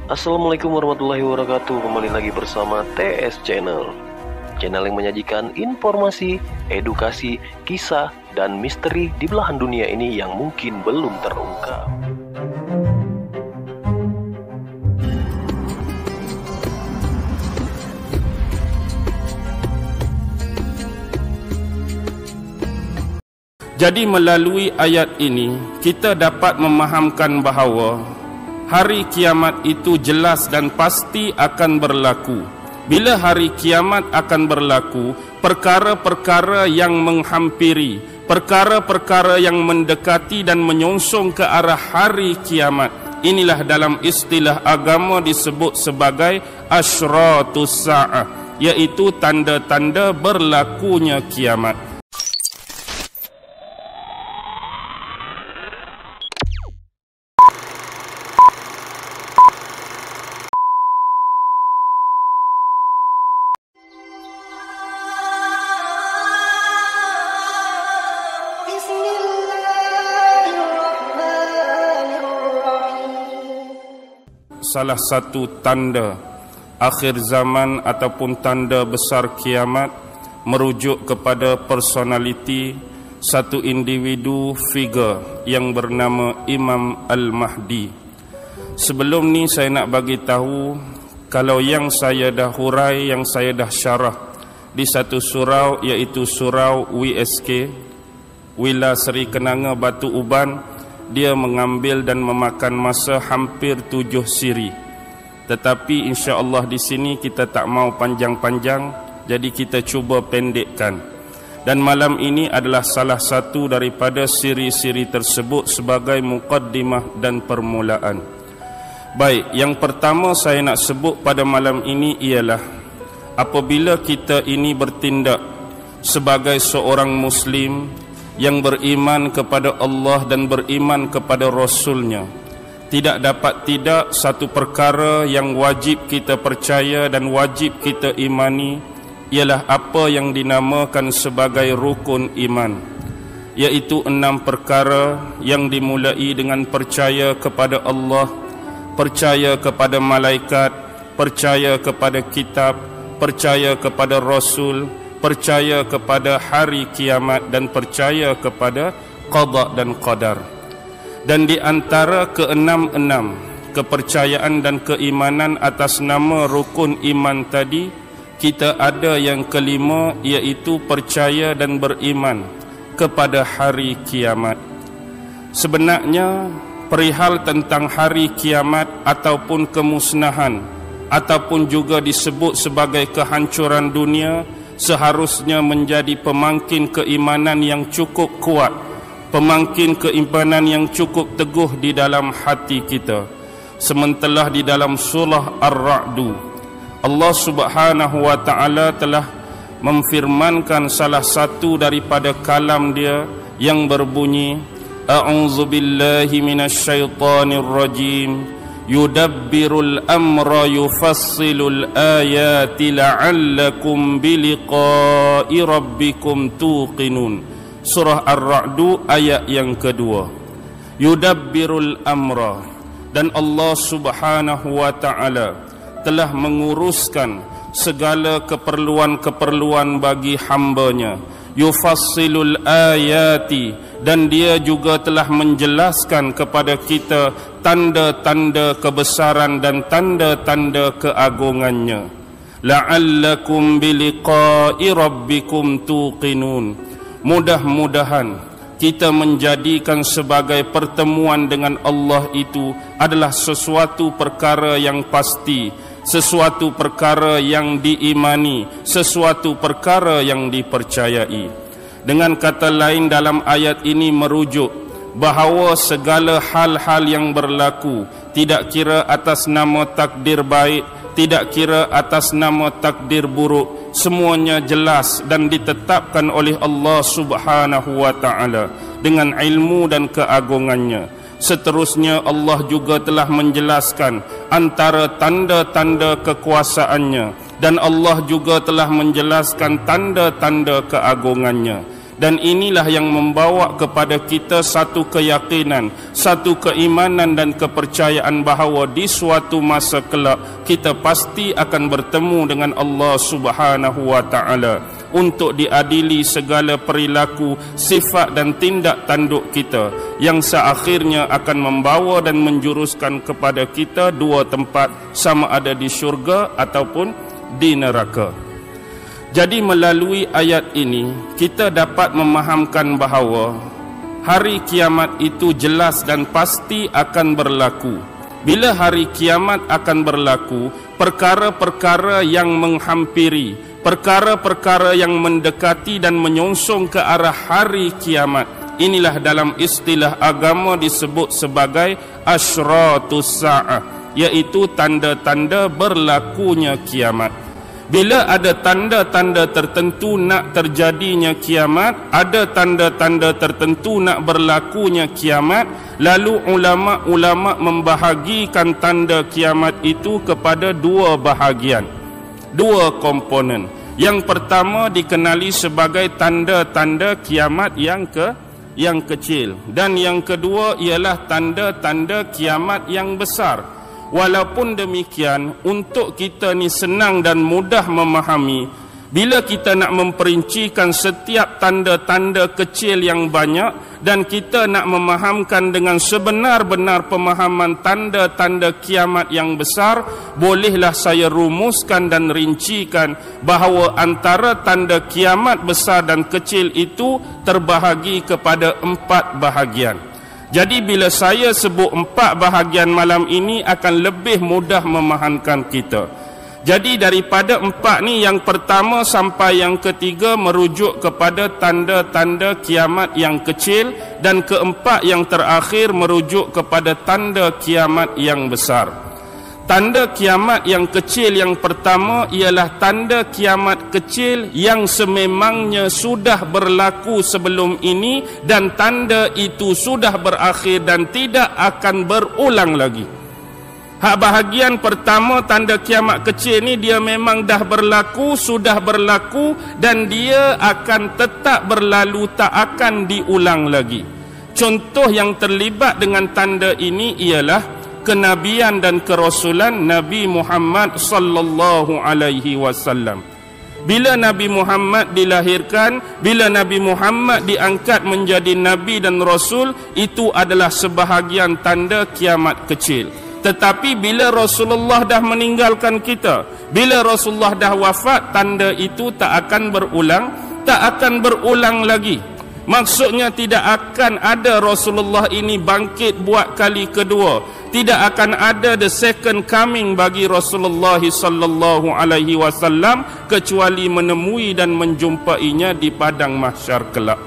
Assalamualaikum warahmatullahi wabarakatuh. Kembali lagi bersama TS Channel, channel yang menyajikan informasi, edukasi, kisah, dan misteri di belahan dunia ini yang mungkin belum terungkap. Jadi melalui ayat ini kita dapat memahamkan bahawa hari kiamat itu jelas dan pasti akan berlaku. Bila hari kiamat akan berlaku, perkara-perkara yang menghampiri, perkara-perkara yang mendekati dan menyongsong ke arah hari kiamat, inilah dalam istilah agama disebut sebagai asyratus sa'ah, iaitu tanda-tanda berlakunya kiamat. Salah satu tanda akhir zaman ataupun tanda besar kiamat merujuk kepada personaliti satu individu figure yang bernama Imam Al-Mahdi. Sebelum ni saya nak bagi tahu, kalau yang saya dah hurai, yang saya dah syarah di satu surau, iaitu surau WSK, Wila Seri Kenanga Batu Uban, dia mengambil dan memakan masa hampir 7 siri. Tetapi insya-Allah di sini kita tak mau panjang-panjang, jadi kita cuba pendekkan. Dan malam ini adalah salah satu daripada siri-siri tersebut sebagai muqaddimah dan permulaan. Baik, yang pertama saya nak sebut pada malam ini ialah apabila kita ini bertindak sebagai seorang Muslim yang beriman kepada Allah dan beriman kepada Rasulnya, tidak dapat tidak satu perkara yang wajib kita percaya dan wajib kita imani ialah apa yang dinamakan sebagai rukun iman, iaitu 6 perkara yang dimulai dengan percaya kepada Allah, percaya kepada malaikat, percaya kepada kitab, percaya kepada Rasul, percaya kepada hari kiamat, dan percaya kepada qada dan qadar. Dan di antara keenam kepercayaan dan keimanan atas nama rukun iman tadi, kita ada yang kelima, iaitu percaya dan beriman kepada hari kiamat. Sebenarnya perihal tentang hari kiamat ataupun kemusnahan ataupun juga disebut sebagai kehancuran dunia seharusnya menjadi pemangkin keimanan yang cukup kuat, pemangkin keimanan yang cukup teguh di dalam hati kita. Sementara di dalam surah Ar-Ra'du, Allah Subhanahu wa taala telah memfirmankan salah satu daripada kalam dia yang berbunyi, A'udzubillahi minasyaitonir rajim, yudabbirul amra yufassilul ayati la'allakum biliqa'i rabbikum tuqinun. Surah Ar-Ra'du ayat yang kedua. Yudabbirul amra, dan Allah Subhanahu wa ta'ala telah menguruskan segala keperluan-keperluan bagi hambanya. Yufassilul ayati, dan dia juga telah menjelaskan kepada kita tanda-tanda kebesaran dan tanda-tanda keagungannya. La'allakum biliqa'i rabbikum tuqinun. Mudah-mudahan kita menjadikan sebagai pertemuan dengan Allah itu adalah sesuatu perkara yang pasti, sesuatu perkara yang diimani, sesuatu perkara yang dipercayai. Dengan kata lain, dalam ayat ini merujuk bahawa segala hal-hal yang berlaku, tidak kira atas nama takdir baik, tidak kira atas nama takdir buruk, semuanya jelas dan ditetapkan oleh Allah Subhanahu wa ta'ala dengan ilmu dan keagungannya. Seterusnya Allah juga telah menjelaskan antara tanda-tanda kekuasaannya, dan Allah juga telah menjelaskan tanda-tanda keagungannya. Dan inilah yang membawa kepada kita satu keyakinan, satu keimanan dan kepercayaan bahawa di suatu masa kelak kita pasti akan bertemu dengan Allah Subhanahu wa taala untuk diadili segala perilaku, sifat dan tindak tanduk kita yang seakhirnya akan membawa dan menjuruskan kepada kita dua tempat, sama ada di syurga ataupun di neraka. Jadi melalui ayat ini kita dapat memahamkan bahawa hari kiamat itu jelas dan pasti akan berlaku. Bila hari kiamat akan berlaku, perkara-perkara yang menghampiri, perkara-perkara yang mendekati dan menyongsong ke arah hari kiamat, inilah dalam istilah agama disebut sebagai asyratus sa'ah, iaitu tanda-tanda berlakunya kiamat. Bila ada tanda-tanda tertentu nak terjadinya kiamat, ada tanda-tanda tertentu nak berlakunya kiamat, lalu ulama-ulama membahagikan tanda kiamat itu kepada dua bahagian, dua komponen. Yang pertama dikenali sebagai tanda-tanda kiamat yang kecil, dan yang kedua ialah tanda-tanda kiamat yang besar. Walaupun demikian, untuk kita ni senang dan mudah memahami, bila kita nak memperincikan setiap tanda-tanda kecil yang banyak dan kita nak memahamkan dengan sebenar-benar pemahaman tanda-tanda kiamat yang besar, bolehlah saya rumuskan dan rincikan bahawa antara tanda kiamat besar dan kecil itu terbahagi kepada 4 bahagian. Jadi bila saya sebut 4 bahagian malam ini akan lebih mudah memahamkan kita. Jadi daripada 4 ni, yang pertama sampai yang ketiga merujuk kepada tanda-tanda kiamat yang kecil, dan keempat yang terakhir merujuk kepada tanda kiamat yang besar. Tanda kiamat yang kecil yang pertama ialah tanda kiamat kecil yang sememangnya sudah berlaku sebelum ini dan tanda itu sudah berakhir dan tidak akan berulang lagi. Hak bahagian pertama, tanda kiamat kecil ni dia memang dah berlaku, sudah berlaku dan dia akan tetap berlalu, tak akan diulang lagi. Contoh yang terlibat dengan tanda ini ialah kenabian dan kerasulan Nabi Muhammad sallallahu alaihi wasallam. Bila Nabi Muhammad dilahirkan, bila Nabi Muhammad diangkat menjadi nabi dan rasul, itu adalah sebahagian tanda kiamat kecil. Tetapi bila Rasulullah dah meninggalkan kita, bila Rasulullah dah wafat, tanda itu tak akan berulang lagi. Maksudnya tidak akan ada Rasulullah ini bangkit buat kali kedua. Tidak akan ada the second coming bagi Rasulullah sallallahu alaihi wasallam kecuali menemui dan menjumpainya di padang mahsyar kelak.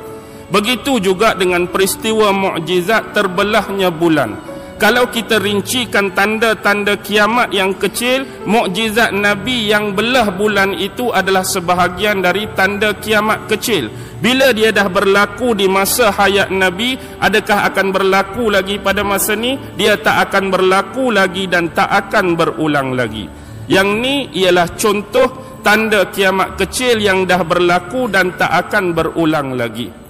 Begitu juga dengan peristiwa mukjizat terbelahnya bulan. Kalau kita rincikan tanda-tanda kiamat yang kecil, mukjizat Nabi yang belah bulan itu adalah sebahagian dari tanda kiamat kecil. Bila dia dah berlaku di masa hayat Nabi, adakah akan berlaku lagi pada masa ni? Dia tak akan berlaku lagi dan tak akan berulang lagi. Yang ni ialah contoh tanda kiamat kecil yang dah berlaku dan tak akan berulang lagi.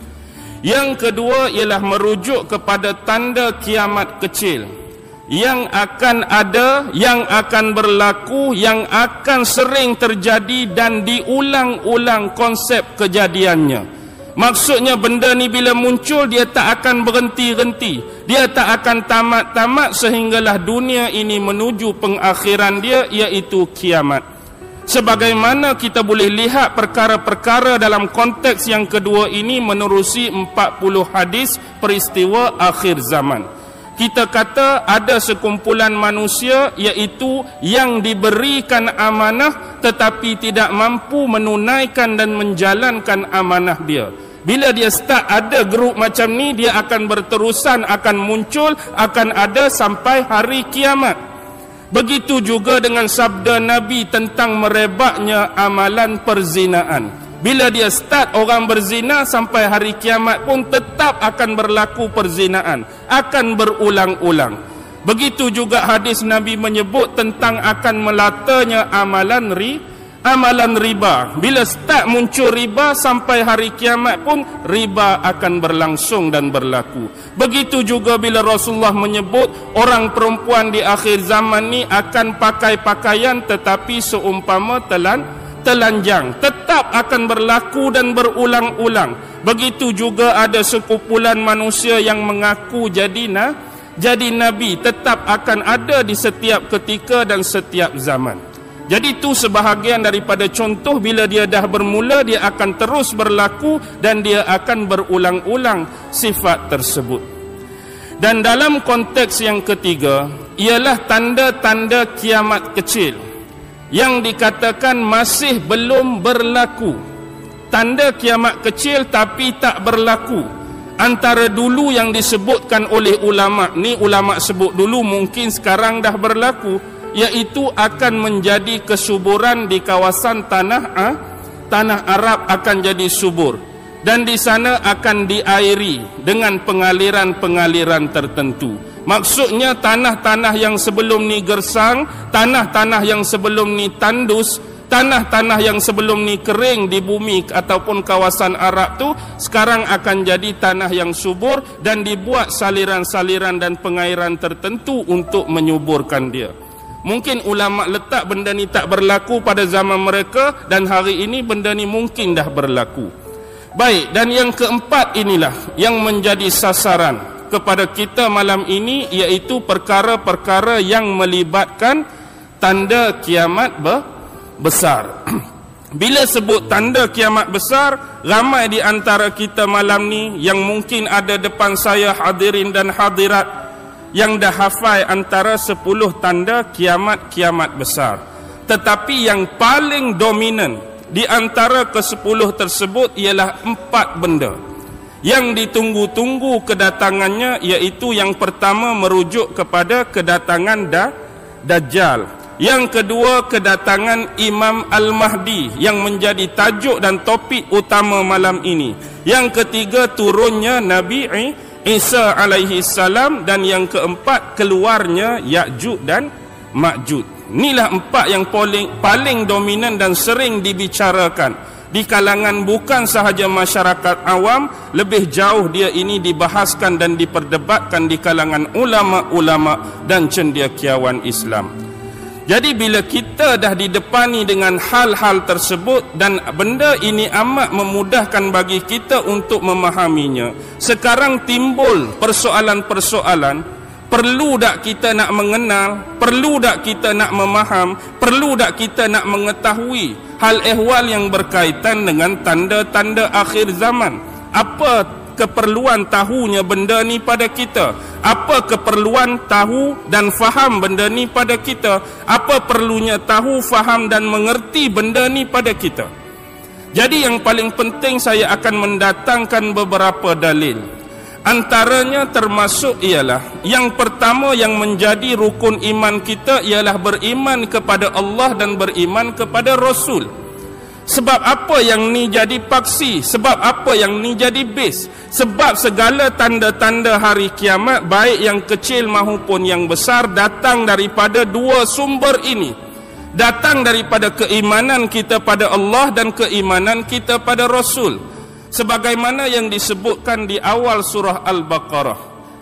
Yang kedua ialah merujuk kepada tanda kiamat kecil yang akan ada, yang akan berlaku, yang akan sering terjadi dan diulang-ulang konsep kejadiannya. Maksudnya benda ni bila muncul dia tak akan berhenti-henti, dia tak akan tamat-tamat sehinggalah dunia ini menuju pengakhiran dia, iaitu kiamat. Sebagaimana kita boleh lihat perkara-perkara dalam konteks yang kedua ini menerusi 40 hadis peristiwa akhir zaman. Kita kata ada sekumpulan manusia iaitu yang diberikan amanah tetapi tidak mampu menunaikan dan menjalankan amanah dia. Bila dia start ada grup macam ni, dia akan berterusan, akan muncul, akan ada sampai hari kiamat. Begitu juga dengan sabda Nabi tentang merebaknya amalan perzinaan. Bila dia start orang berzina, sampai hari kiamat pun tetap akan berlaku perzinaan, akan berulang-ulang. Begitu juga hadis Nabi menyebut tentang akan melatanya amalan amalan riba. Bila start muncul riba, sampai hari kiamat pun riba akan berlangsung dan berlaku. Begitu juga bila Rasulullah menyebut orang perempuan di akhir zaman ni akan pakai pakaian tetapi seumpama telanjang, tetap akan berlaku dan berulang-ulang. Begitu juga ada sekumpulan manusia yang mengaku jadi nabi, tetap akan ada di setiap ketika dan setiap zaman. Jadi itu sebahagian daripada contoh bila dia dah bermula, dia akan terus berlaku dan dia akan berulang-ulang sifat tersebut. Dan dalam konteks yang ketiga ialah tanda-tanda kiamat kecil yang dikatakan masih belum berlaku. Tanda kiamat kecil tapi tak berlaku. Antara dulu yang disebutkan oleh ulama, ni ulama sebut dulu, mungkin sekarang dah berlaku, iaitu akan menjadi kesuburan di kawasan tanah Arab akan jadi subur, dan di sana akan diairi dengan pengaliran-pengaliran tertentu. Maksudnya tanah-tanah yang sebelum ni gersang, tanah-tanah yang sebelum ni tandus, tanah-tanah yang sebelum ni kering di bumi ataupun kawasan Arab tu sekarang akan jadi tanah yang subur dan dibuat saliran-saliran dan pengairan tertentu untuk menyuburkan dia. Mungkin ulama letak benda ni tak berlaku pada zaman mereka dan hari ini benda ni mungkin dah berlaku. Baik, dan yang keempat inilah yang menjadi sasaran kepada kita malam ini, iaitu perkara-perkara yang melibatkan tanda kiamat besar. Bila sebut tanda kiamat besar, ramai di antara kita malam ni yang mungkin ada depan saya hadirin dan hadirat yang dah hafal antara 10 tanda kiamat besar. Tetapi yang paling dominan di antara ke-10 tersebut ialah 4 benda yang ditunggu-tunggu kedatangannya, iaitu yang pertama merujuk kepada kedatangan Dajjal. Yang kedua, kedatangan Imam Al-Mahdi yang menjadi tajuk dan topik utama malam ini. Yang ketiga, turunnya Nabi Isa alaihi salam, dan yang keempat keluarnya Ya'juj dan Ma'juj. Inilah 4 yang paling dominan dan sering dibicarakan di kalangan bukan sahaja masyarakat awam, lebih jauh dia ini dibahaskan dan diperdebatkan di kalangan ulama-ulama dan cendekiawan Islam. Jadi bila kita dah didepani dengan hal-hal tersebut dan benda ini amat memudahkan bagi kita untuk memahaminya, sekarang timbul persoalan-persoalan. Perlu tak kita nak mengenal? Perlu tak kita nak memaham? Perlu tak kita nak mengetahui hal ehwal yang berkaitan dengan tanda-tanda akhir zaman? Apa keperluan tahunya benda ni pada kita? Apa keperluan tahu dan faham benda ni pada kita? Apa perlunya tahu, faham dan mengerti benda ni pada kita? Jadi yang paling penting saya akan mendatangkan beberapa dalil. Antaranya termasuk ialah yang pertama yang menjadi rukun iman kita ialah beriman kepada Allah dan beriman kepada Rasul. Sebab apa yang ni jadi paksi? Sebab apa yang ni jadi base? Sebab segala tanda-tanda hari kiamat, baik yang kecil maupun yang besar, datang daripada dua sumber ini. Datang daripada keimanan kita pada Allah dan keimanan kita pada Rasul. Sebagaimana yang disebutkan di awal surah Al-Baqarah.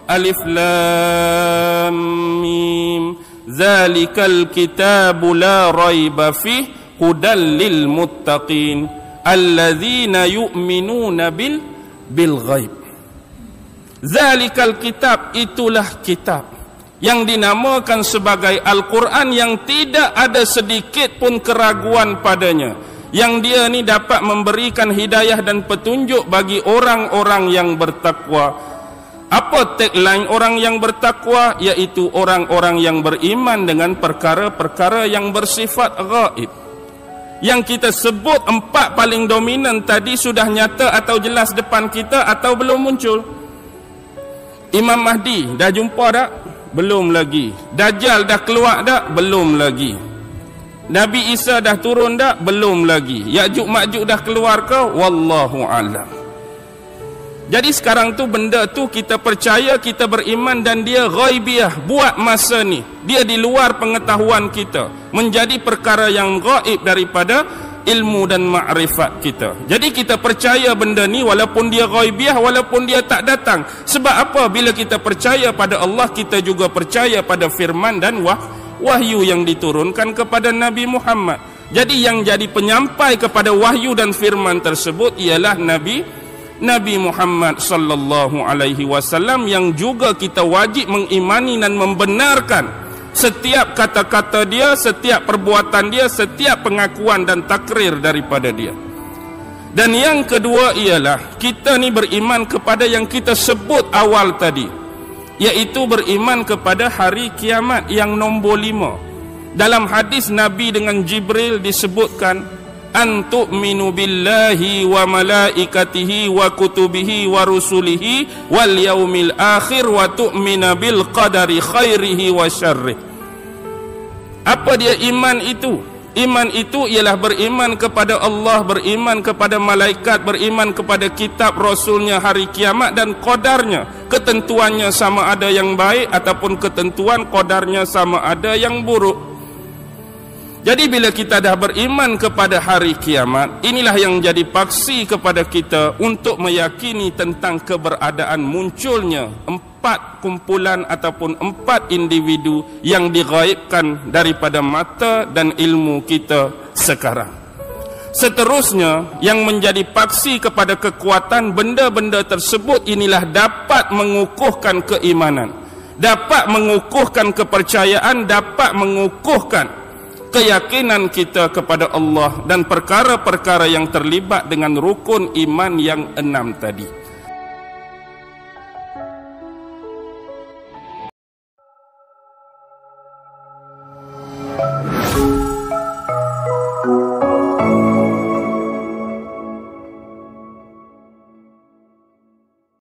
Alif Lam Mim. Zalikal kitabu la raiba fih hudal lil muttaqin alladzina yu'minuna bil ghaib. Zalikal kitab, itulah kitab yang dinamakan sebagai Al-Quran, yang tidak ada sedikit pun keraguan padanya, yang dia ni dapat memberikan hidayah dan petunjuk bagi orang-orang yang bertakwa. Apa tagline orang yang bertakwa? Iaitu orang-orang yang beriman dengan perkara-perkara yang bersifat ghaib. Yang kita sebut 4 paling dominan tadi sudah nyata atau jelas depan kita atau belum muncul? Imam Mahdi dah jumpa tak? Belum lagi. Dajjal dah keluar tak? Belum lagi. Nabi Isa dah turun tak? Belum lagi. Ya'juj Ma'juj dah keluar ke? Wallahu a'lam. Jadi sekarang tu benda tu kita percaya, kita beriman dan dia ghaibiyah buat masa ni. Dia di luar pengetahuan kita, menjadi perkara yang gaib daripada ilmu dan ma'rifat kita. Jadi kita percaya benda ni walaupun dia ghaibiyah, walaupun dia tak datang. Sebab apa? Bila kita percaya pada Allah, kita juga percaya pada firman dan wahyu yang diturunkan kepada Nabi Muhammad. Jadi yang jadi penyampai kepada wahyu dan firman tersebut ialah Nabi Muhammad sallallahu alaihi wasallam, yang juga kita wajib mengimani dan membenarkan setiap kata-kata dia, setiap perbuatan dia, setiap pengakuan dan takrir daripada dia. Dan yang kedua ialah kita ni beriman kepada yang kita sebut awal tadi, iaitu beriman kepada hari kiamat yang nombor 5. Dalam hadis Nabi dengan Jibril disebutkan, an tu'minu billahi wa malaikatihi wa kutubihi wa rusulihi wal yaumil akhir wa tu'mina bil qadari khairihi wa syarrih. Apa dia iman itu? Iman itu ialah beriman kepada Allah, beriman kepada malaikat, beriman kepada kitab rasulnya, hari kiamat dan qadarnya. Ketentuannya sama ada yang baik ataupun ketentuan qadarnya sama ada yang buruk. Jadi bila kita dah beriman kepada hari kiamat, inilah yang jadi paksi kepada kita untuk meyakini tentang keberadaan munculnya 4 kumpulan ataupun 4 individu yang dighaibkan daripada mata dan ilmu kita sekarang. Seterusnya, yang menjadi paksi kepada kekuatan benda-benda tersebut inilah dapat mengukuhkan keimanan, dapat mengukuhkan kepercayaan, dapat mengukuhkan keyakinan kita kepada Allah dan perkara-perkara yang terlibat dengan rukun iman yang 6 tadi.